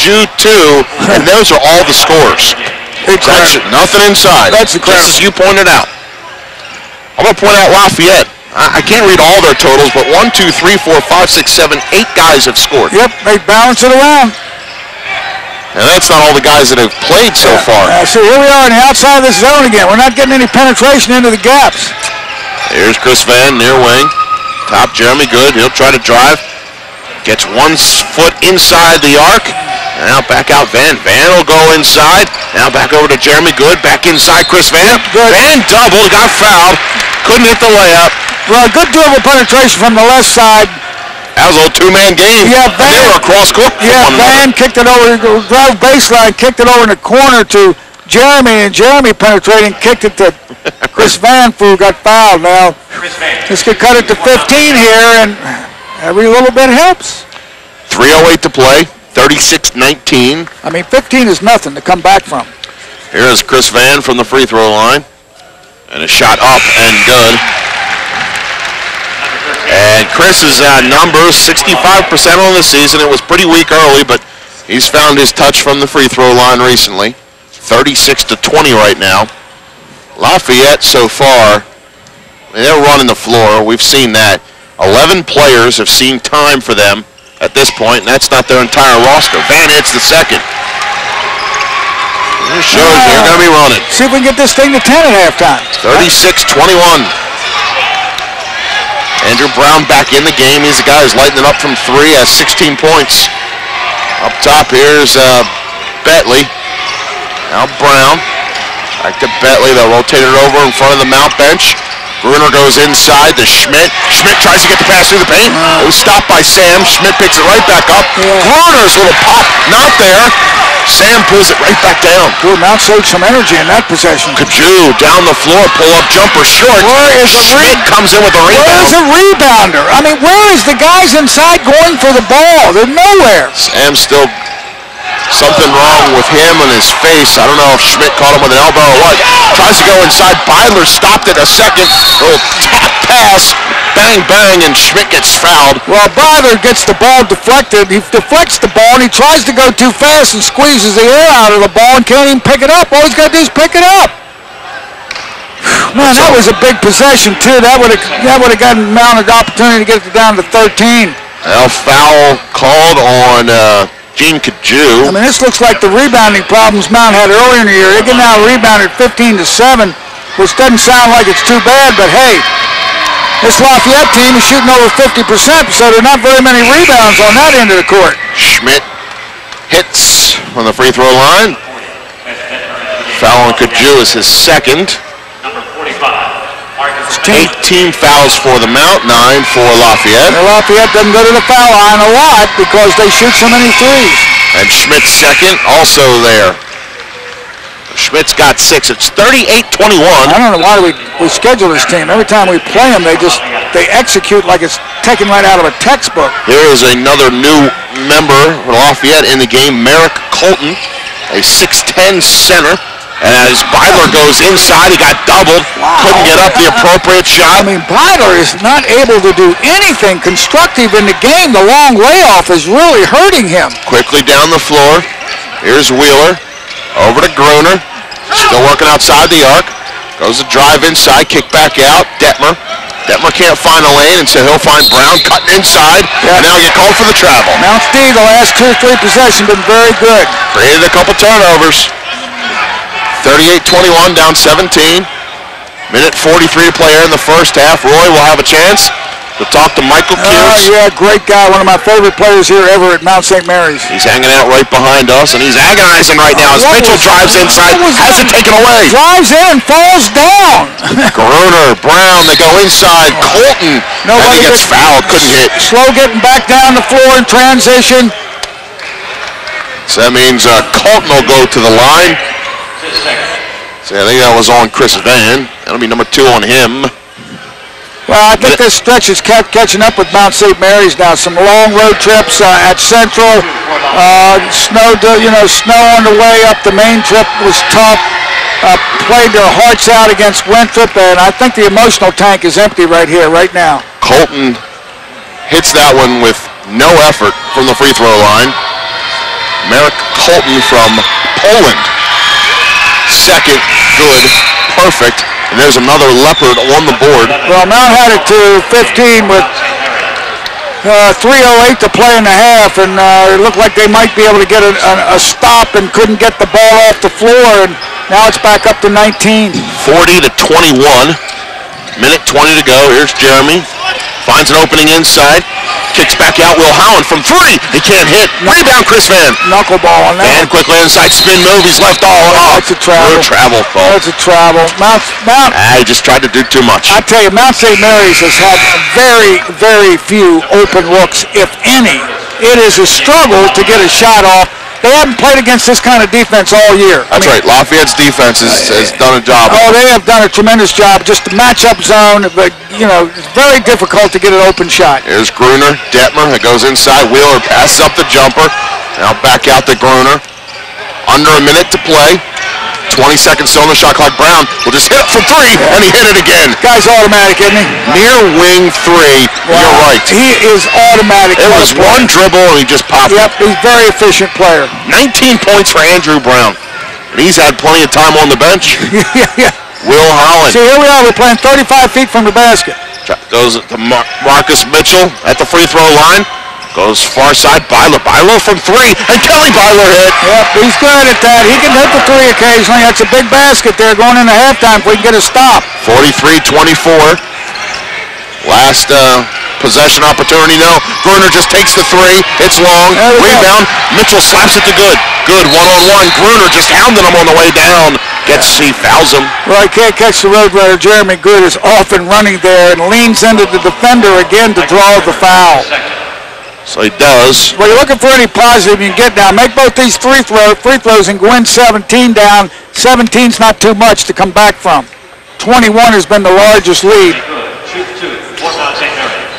Kaju 2, and those are all the scores. That's nothing inside. That's incredible. Just as you pointed out. I'm going to point out Lafayette. I can't read all their totals, but 1, 2, 3, 4, 5, 6, 7, 8 guys have scored. Yep, they balance it around. And that's not all the guys that have played so far. So here we are on the outside of this zone again. We're not getting any penetration into the gaps. Here's Chris Vann, near wing. Top Jeremy Good. He'll try to drive. Gets 1 foot inside the arc. Now back out Vann. Vann will go inside. Now back over to Jeremy Good. Back inside Chris Vann. Vann doubled, got fouled. Couldn't hit the layup. Well, good dribble penetration from the left side. That was a little two-man game. Yeah, Vann, they were across court. Yeah, Vann kicked it over, drove baseline, kicked it over in the corner to Jeremy, and Jeremy penetrating, kicked it to Chris Vann, who got fouled. Now, this could cut it to 15 here, and every little bit helps. 3:08 to play, 36-19. I mean, 15 is nothing to come back from. Here is Chris Vann from the free throw line, and a shot up and good. And Chris's numbers, 65% on the season. It was pretty weak early, but he's found his touch from the free throw line recently. 36-20 right now. Lafayette so far, they're running the floor. We've seen that. 11 players have seen time for them at this point, and that's not their entire roster. Vann hits the second. It shows they're going to be running. See if we can get this thing to 10 at halftime. 36-21. Andrew Brown back in the game. He's the guy who's lighting it up from 3, has 16 points. Up top, here's Betley. Now Brown. Back to Betley. They'll rotate it over in front of the Mount bench. Bruner goes inside to Schmidt. Schmidt tries to get the pass through the paint. It was stopped by Sam. Schmidt picks it right back up. Bruner's little pop, not there. Sam pulls it right back down. Good, Mount showed some energy in that possession. Kaju down the floor, pull-up jumper short. Where is Schmidt comes in with a rebound. Where's a rebounder? I mean, where is the guys inside going for the ball? They're nowhere. Sam's still something wrong with him and his face. I don't know if Schmidt caught him with an elbow or what. Tries to go inside. Byler stopped it a second. Little tap pass. Bang, bang, and Schmidt gets fouled. Well, Byler gets the ball deflected. He deflects the ball, and he tries to go too fast and squeezes the air out of the ball and can't even pick it up. All he's got to do is pick it up. Man, that was a big possession, too. That would have gotten Mount an opportunity to get it down to 13. Well, foul called on Gene Kaju. I mean, this looks like the rebounding problems Mount had earlier in the year. They can now rebound at 15-7, which doesn't sound like it's too bad, but hey, this Lafayette team is shooting over 50%, so there are not very many rebounds on that end of the court. Schmidt hits on the free throw line. Foul on Kaju is his second. 18 fouls for the Mount, 9 for Lafayette. Well, Lafayette doesn't go to the foul line a lot because they shoot so many threes. And Schmidt's second, also there. Schmidt's got 6. It's 38-21. I don't know why we schedule this team. Every time we play them, they execute like it's taken right out of a textbook. Here is another new member for Lafayette in the game, Merrick Colton, a 6'10 center. And as Byler goes inside, he got doubled. Wow. Couldn't get up the appropriate shot. I mean, Byler is not able to do anything constructive in the game. The long layoff is really hurting him. Quickly down the floor. Here's Wheeler. Over to Gruner. Still working outside the arc. Goes to drive inside, kick back out. Detmer. Detmer can't find a lane, and so he'll find Brown cutting inside. And now get called for the travel. Mount D, the last 2 or 3 possessions, been very good. Created a couple turnovers. 38-21, down 17. Minute 43 to play here in the first half. Roy will have a chance to talk to Michael Cuse. Yeah, great guy. One of my favorite players here ever at Mount St. Mary's. He's hanging out right behind us, and he's agonizing right now as Mitchell drives inside, has it taken away. Drives in, falls down. Gruner, Brown, they go inside. Colton, and he gets fouled, couldn't hit. Slow getting back down the floor in transition. So that means Colton will go to the line. So I think that was on Chris Vann. That'll be number 2 on him. Well, I think this stretch is catching up with Mount St. Mary's now. Some long road trips at Central. Snow on the way up. The main trip was tough. Played their hearts out against Winthrop, and I think the emotional tank is empty right here, right now. Colton hits that one with no effort from the free throw line. Marek Colton from Poland. Second, good, perfect. And there's another Leopard on the board. Well, Mount had it to 15 with 3:08 to play in the half, and it looked like they might be able to get a stop and couldn't get the ball off the floor, and now it's back up to 19. 40-21. Minute 20 to go. Here's Jeremy. Finds an opening inside. Kicks back out. Will Holland from three. He can't hit. Rebound, Chris Vann. Knuckleball on that. Vann quickly inside. Spin move. He's left all off. That's a travel. Good travel, folks. That's a travel. He just tried to do too much. I tell you, Mount St. Mary's has had very, very few open looks, if any. It is a struggle to get a shot off. They haven't played against this kind of defense all year. That's right. Lafayette's defense has done a job. Oh, they have done a tremendous job. Just the matchup zone, but, it's very difficult to get an open shot. Here's Gruner, Detmer. It goes inside. Wheeler passes up the jumper. Now back out to Gruner. Under a minute to play. 20 seconds still on the shot clock. Brown will just hit it from three, and he hit it again. Guy's automatic, isn't he? Near wing three. Wow. You're right. He is automatic. It was one dribble, and he just popped it. Yep, he's a very efficient player. 19 points for Andrew Brown. And he's had plenty of time on the bench. Yeah. Will Holland. See, here we are. We're playing 35 feet from the basket. Goes to Marcus Mitchell at the free throw line. Goes far side, Byler. Byler from three, and Kelly Byler hit. Yep, he's good at that. He can hit the three occasionally. That's a big basket there going into halftime if we can get a stop. 43-24. Last possession opportunity. No, Gruner just takes the three. It's long. Rebound. Mitchell slaps it to good. Good one-on-one. Gruner just hounding him on the way down. He fouls him. Well, he can't catch the road runner. Jeremy Good is off and running there and leans into the defender again to draw the foul. So he does. Well, you're looking for any positive you can get now. Make both these free throws and go in 17 down. 17's not too much to come back from. 21 has been the largest lead.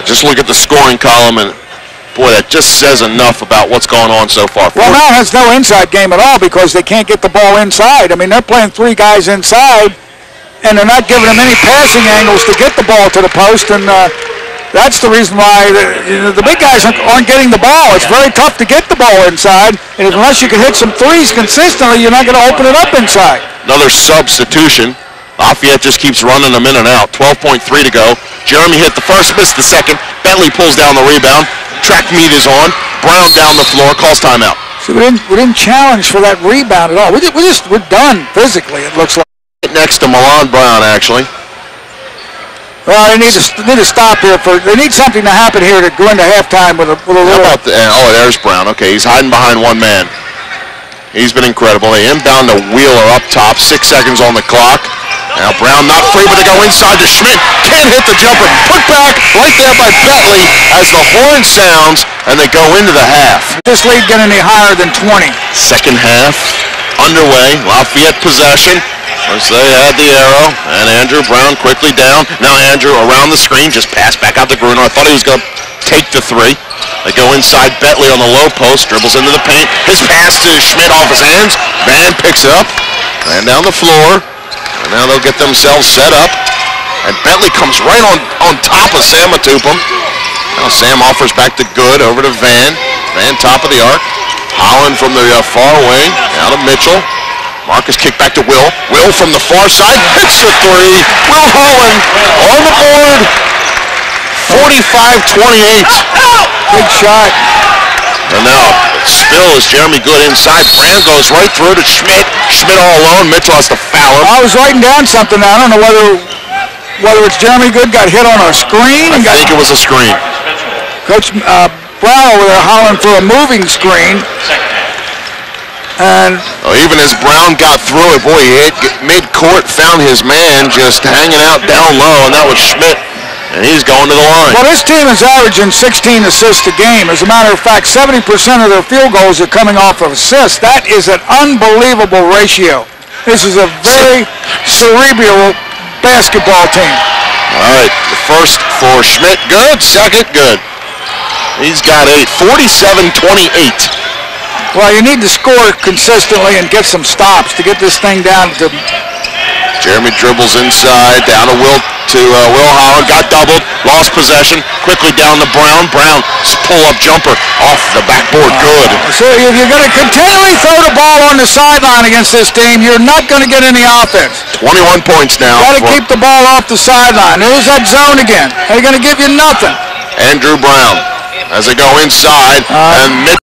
Just look at the scoring column, and boy, that just says enough about what's going on so far. Well, Mount has no inside game at all because they can't get the ball inside. I mean, they're playing three guys inside, and they're not giving them any passing angles to get the ball to the post, and that's the reason why the big guys aren't getting the ball. It's very tough to get the ball inside, and unless you can hit some threes consistently, you're not going to open it up inside. Another substitution. Lafayette just keeps running them in and out. 12.3 to go. Jeremy hit the first, missed the second. Bentley pulls down the rebound. Track meet is on. Brown down the floor, calls timeout. See, we didn't challenge for that rebound at all. We're done physically, it looks like. Next to Milan Brown, actually. Well, they need to stop here. They need something to happen here to go into halftime with a little. How about there's Brown. Okay, he's hiding behind one man. He's been incredible. They inbound to Wheeler up top. 6 seconds on the clock. Now Brown not free, but they go inside to Schmidt. Can't hit the jumper. Put back right there by Bentley as the horn sounds, and they go into the half. This lead getting any higher than 20. Second half underway. Lafayette possession. Once they had the arrow, and Andrew Brown quickly down. Now Andrew around the screen, just passed back out to Gruner. I thought he was going to take the three. They go inside Bentley on the low post, dribbles into the paint. His pass to Schmidt off his hands. Vann picks it up, ran down the floor. And now they'll get themselves set up. And Bentley comes right on top of Sam Matupum. Now Sam offers back to Good, over to Vann. Vann top of the arc. Holland from the far wing, out of Mitchell. Marcus kick back to Will. Will from the far side, hits the three. Will Holland on the board. 45-28. Big shot. And now spill is Jeremy Good inside. Brown goes right through to Schmidt. Schmidt all alone. Mitchell has to foul him. I was writing down something. I don't know whether it's Jeremy Good got hit on a screen. I think it was a screen. Coach Brown over there hollering for a moving screen. And even as Brown got through it, boy, he hit mid-court, found his man just hanging out down low, and that was Schmidt. And he's going to the line. Well, this team is averaging 16 assists a game. As a matter of fact, 70% of their field goals are coming off of assists. That is an unbelievable ratio. This is a very cerebral basketball team. All right, the first for Schmidt, good. Second, good. He's got 8. 47-28. Well, you need to score consistently and get some stops to get this thing down to Jeremy dribbles inside, down to Will Howard, got doubled, lost possession, quickly down to Brown. Brown, pull-up jumper off the backboard, good. So if you're going to continually throw the ball on the sideline against this team, you're not going to get any offense. 21 points now. Got to keep the ball off the sideline. There's that zone again. They're going to give you nothing. Andrew Brown as they go inside and mid.